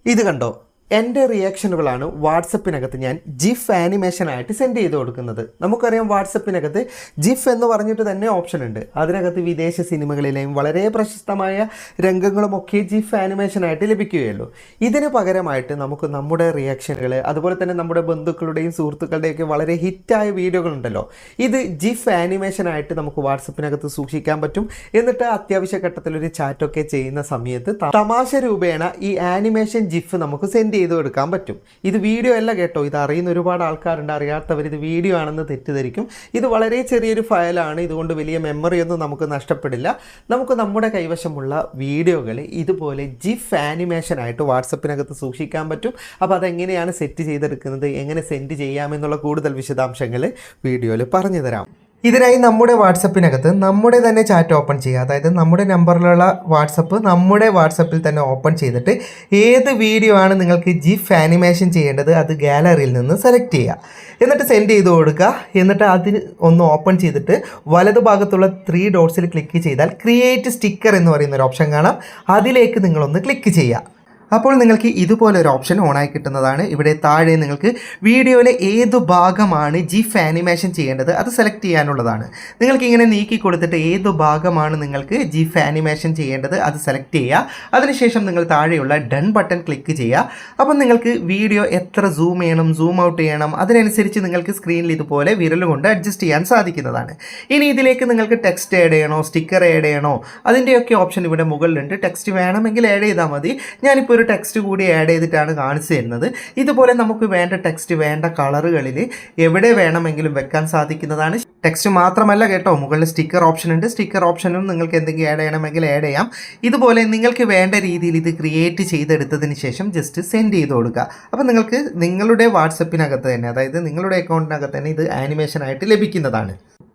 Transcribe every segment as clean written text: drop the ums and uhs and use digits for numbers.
ഇത് കണ്ടോ, എൻ്റെ റിയാക്ഷനുകളാണ് വാട്സപ്പിനകത്ത് ഞാൻ ജിഫ് ആനിമേഷനായിട്ട് സെൻഡ് ചെയ്ത് കൊടുക്കുന്നത്. നമുക്കറിയാം വാട്സപ്പിനകത്ത് ജിഫ് എന്ന് പറഞ്ഞിട്ട് തന്നെ ഓപ്ഷൻ ഉണ്ട്. അതിനകത്ത് വിദേശ സിനിമകളിലെയും വളരെ പ്രശസ്തമായ രംഗങ്ങളുമൊക്കെ ജിഫ് ആനിമേഷനായിട്ട് ലഭിക്കുകയുള്ളൂ. ഇതിന് പകരമായിട്ട് നമുക്ക് നമ്മുടെ റിയാക്ഷനുകൾ, അതുപോലെ തന്നെ നമ്മുടെ ബന്ധുക്കളുടെയും സുഹൃത്തുക്കളുടെയൊക്കെ വളരെ ഹിറ്റായ വീഡിയോകളുണ്ടല്ലോ, ഇത് ജിഫ് ആനിമേഷനായിട്ട് നമുക്ക് വാട്സപ്പിനകത്ത് സൂക്ഷിക്കാൻ പറ്റും. എന്നിട്ട് അത്യാവശ്യ ഘട്ടത്തിലൊരു ചാറ്റൊക്കെ ചെയ്യുന്ന സമയത്ത് തമാശ രൂപേണ ഈ ആനിമേഷൻ ജിഫ് നമുക്ക് സെൻഡ് ചെയ്ത് എടുക്കാൻ പറ്റും. ഇത് വീഡിയോ അല്ല കേട്ടോ, ഇത് അറിയുന്ന ഒരുപാട് ആൾക്കാരുണ്ട്. അറിയാത്തവർ ഇത് വീഡിയോ ആണെന്ന് തെറ്റിദ്ധരിക്കും. ഇത് വളരെ ചെറിയൊരു ഫയലാണ്, ഇതുകൊണ്ട് വലിയ മെമ്മറിയൊന്നും നമുക്ക് നഷ്ടപ്പെടില്ല. നമുക്ക് നമ്മുടെ കൈവശമുള്ള വീഡിയോകൾ ഇതുപോലെ ജിഫ് ആനിമേഷനായിട്ട് വാട്സപ്പിനകത്ത് സൂക്ഷിക്കാൻ പറ്റും. അപ്പോൾ അതെങ്ങനെയാണ് സെറ്റ് ചെയ്തെടുക്കുന്നത്, എങ്ങനെ സെൻഡ് ചെയ്യാമെന്നുള്ള കൂടുതൽ വിശദാംശങ്ങൾ വീഡിയോയിൽ പറഞ്ഞു തരാം. ഇതിനായി നമ്മുടെ വാട്സപ്പിനകത്ത് നമ്മുടെ തന്നെ ചാറ്റ് ഓപ്പൺ ചെയ്യുക. അതായത് നമ്മുടെ നമ്പറിലുള്ള വാട്സപ്പ് നമ്മുടെ വാട്സപ്പിൽ തന്നെ ഓപ്പൺ ചെയ്തിട്ട് ഏത് വീഡിയോ ആണ് നിങ്ങൾക്ക് ജിഫ് ആനിമേഷൻ ചെയ്യേണ്ടത് അത് ഗാലറിയിൽ നിന്ന് സെലക്ട് ചെയ്യുക. എന്നിട്ട് സെൻഡ് ചെയ്ത് കൊടുക്കുക. എന്നിട്ട് അതിന് ഒന്ന് ഓപ്പൺ ചെയ്തിട്ട് വലതുഭാഗത്തുള്ള 3 ഡോട്ട്സിൽ ക്ലിക്ക് ചെയ്താൽ ക്രിയേറ്റ് സ്റ്റിക്കർ എന്ന് പറയുന്ന ഒരു ഓപ്ഷൻ കാണാം. അതിലേക്ക് നിങ്ങളൊന്ന് ക്ലിക്ക് ചെയ്യുക. അപ്പോൾ നിങ്ങൾക്ക് ഇതുപോലെ ഒരു ഓപ്ഷൻ ഓണായി കിട്ടുന്നതാണ്. ഇവിടെ താഴെ നിങ്ങൾക്ക് വീഡിയോയിലെ ഏത് ഭാഗമാണ് ജിഫ് ആനിമേഷൻ ചെയ്യേണ്ടത് അത് സെലക്ട് ചെയ്യാനുള്ളതാണ്. നിങ്ങൾക്ക് ഇങ്ങനെ നീക്കി കൊടുത്തിട്ട് ഏത് ഭാഗമാണ് നിങ്ങൾക്ക് ജിഫ് ആനിമേഷൻ ചെയ്യേണ്ടത് അത് സെലക്ട് ചെയ്യുക. അതിനുശേഷം നിങ്ങൾ താഴെയുള്ള ഡൺ ബട്ടൺ ക്ലിക്ക് ചെയ്യുക. അപ്പോൾ നിങ്ങൾക്ക് വീഡിയോ എത്ര സൂം ചെയ്യണം, സൂം ഔട്ട് ചെയ്യണം, അതിനനുസരിച്ച് നിങ്ങൾക്ക് സ്ക്രീനിൽ ഇതുപോലെ വിരൽ കൊണ്ട് അഡ്ജസ്റ്റ് ചെയ്യാൻ സാധിക്കുന്നതാണ്. ഇനി ഇതിലേക്ക് നിങ്ങൾക്ക് ടെക്സ്റ്റ് ആഡ് ചെയ്യണോ, സ്റ്റിക്കർ ആഡ് ചെയ്യണോ, അതിൻ്റെയൊക്കെ ഓപ്ഷൻ ഇവിടെ മുകളിലുണ്ട്. ടെക്സ്റ്റ് വേണമെങ്കിൽ ആഡ് ചെയ്താൽ മതി. ഞാനിപ്പോൾ ടെക്സ്റ്റ് കൂടി ആഡ് ചെയ്തിട്ടാണ് കാണിച്ചു തരുന്നത്. ഇതുപോലെ നമുക്ക് വേണ്ട ടെക്സ്റ്റ് വേണ്ട കളറുകളിൽ എവിടെ വേണമെങ്കിലും വെക്കാൻ സാധിക്കുന്നതാണ്. ടെക്സ്റ്റ് മാത്രമല്ല കേട്ടോ, മുകളിൽ സ്റ്റിക്കർ ഓപ്ഷൻ ഉണ്ട്. സ്റ്റിക്കർ ഓപ്ഷനും നിങ്ങൾക്ക് എന്തെങ്കിലും ആഡ് ചെയ്യണമെങ്കിൽ ആഡ് ചെയ്യാം. ഇതുപോലെ നിങ്ങൾക്ക് വേണ്ട രീതിയിൽ ഇത് ക്രിയേറ്റ് ചെയ്തെടുത്തതിന് ശേഷം ജസ്റ്റ് സെൻഡ് ചെയ്ത് കൊടുക്കുക. അപ്പോൾ നിങ്ങൾക്ക് നിങ്ങളുടെ വാട്സപ്പിനകത്ത് തന്നെ, അതായത് നിങ്ങളുടെ അക്കൗണ്ടിനകത്ത് തന്നെ ഇത് ആനിമേഷനായിട്ട് ലഭിക്കുന്നതാണ്.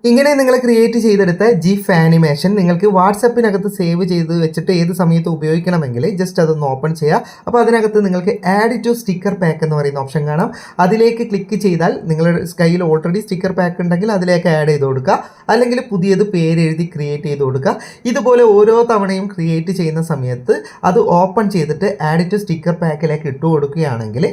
ഇങ്ങനെ നിങ്ങൾ ക്രിയേറ്റ് ചെയ്തെടുത്ത ജിഫ് ആനിമേഷൻ നിങ്ങൾക്ക് വാട്സപ്പിനകത്ത് സേവ് ചെയ്ത് വെച്ചിട്ട് ഏത് സമയത്ത് ഉപയോഗിക്കണമെങ്കിൽ ജസ്റ്റ് അതൊന്ന് ഓപ്പൺ ചെയ്യുക. അപ്പോൾ അതിനകത്ത് നിങ്ങൾക്ക് ആഡ് ടു സ്റ്റിക്കർ പാക്ക് എന്ന് പറയുന്ന ഓപ്ഷൻ കാണാം. അതിലേക്ക് ക്ലിക്ക് ചെയ്താൽ നിങ്ങളുടെ കയ്യിൽ ഓൾറെഡി സ്റ്റിക്കർ പാക്ക് ഉണ്ടെങ്കിൽ അതിലേക്ക് ആഡ് ചെയ്ത് കൊടുക്കുക, അല്ലെങ്കിൽ പുതിയത് പേര് എഴുതി ക്രിയേറ്റ് ചെയ്ത് കൊടുക്കുക. ഇതുപോലെ ഓരോ തവണയും ക്രിയേറ്റ് ചെയ്യുന്ന സമയത്ത് അത് ഓപ്പൺ ചെയ്തിട്ട് ആഡ് ടു സ്റ്റിക്കർ പാക്കിലേക്ക് ഇട്ട് കൊടുക്കുകയാണെങ്കിൽ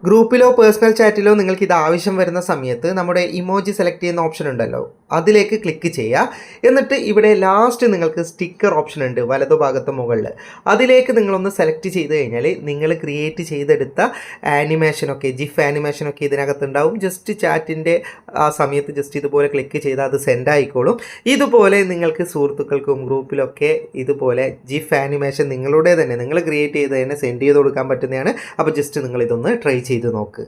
ഗ്രൂപ്പിലോ പേഴ്സണൽ ചാറ്റിലോ നിങ്ങൾക്ക് ഇത് ആവശ്യം വരുന്ന സമയത്ത് നമ്മുടെ ഇമോജി സെലക്ട് ചെയ്യുന്ന ഓപ്ഷൻ ഉണ്ടല്ലോ, അതിലേക്ക് ക്ലിക്ക് ചെയ്യുക. എന്നിട്ട് ഇവിടെ ലാസ്റ്റ് നിങ്ങൾക്ക് സ്റ്റിക്കർ ഓപ്ഷൻ ഉണ്ട് വലതുഭാഗത്ത് മുകളിൽ. അതിലേക്ക് നിങ്ങളൊന്ന് സെലക്ട് ചെയ്ത് കഴിഞ്ഞാൽ നിങ്ങൾ ക്രിയേറ്റ് ചെയ്തെടുത്ത ആനിമേഷനൊക്കെ, ജിഫ് ആനിമേഷനൊക്കെ ഇതിനകത്തുണ്ടാവും. ജസ്റ്റ് ചാറ്റിൻ്റെ ആ സമയത്ത് ജസ്റ്റ് ഇതുപോലെ ക്ലിക്ക് ചെയ്താൽ അത് സെൻഡ് ആയിക്കോളും. ഇതുപോലെ നിങ്ങൾക്ക് സുഹൃത്തുക്കൾക്കും ഗ്രൂപ്പിലൊക്കെ ഇതുപോലെ ജിഫ് ആനിമേഷൻ നിങ്ങളുടെ തന്നെ നിങ്ങൾ ക്രിയേറ്റ് ചെയ്ത് തന്നെ സെൻഡ് ചെയ്ത് കൊടുക്കാൻ പറ്റുന്നതാണ്. അപ്പോൾ ജസ്റ്റ് നിങ്ങളിതൊന്ന് ട്രൈ ചെയ്ത് നോക്ക്.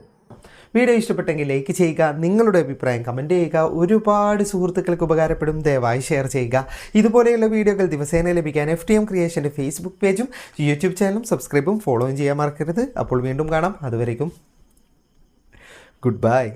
വീഡിയോ ഇഷ്ടപ്പെട്ടെങ്കിൽ ലൈക്ക് ചെയ്യുക, നിങ്ങളുടെ അഭിപ്രായം കമൻറ്റ് ചെയ്യുക. ഒരുപാട് സുഹൃത്തുക്കൾക്ക് ഉപകാരപ്പെടും, ദയവായി ഷെയർ ചെയ്യുക. ഇതുപോലെയുള്ള വീഡിയോകൾ ദിവസേന ലഭിക്കാൻ FTM ക്രിയേഷൻ്റെ ഫേസ്ബുക്ക് പേജും യൂട്യൂബ് ചാനലും സബ്സ്ക്രൈബും ഫോളോയും ചെയ്യാൻ മറക്കരുത്. അപ്പോൾ വീണ്ടും കാണാം. അതുവരേക്കും ഗുഡ് ബൈ.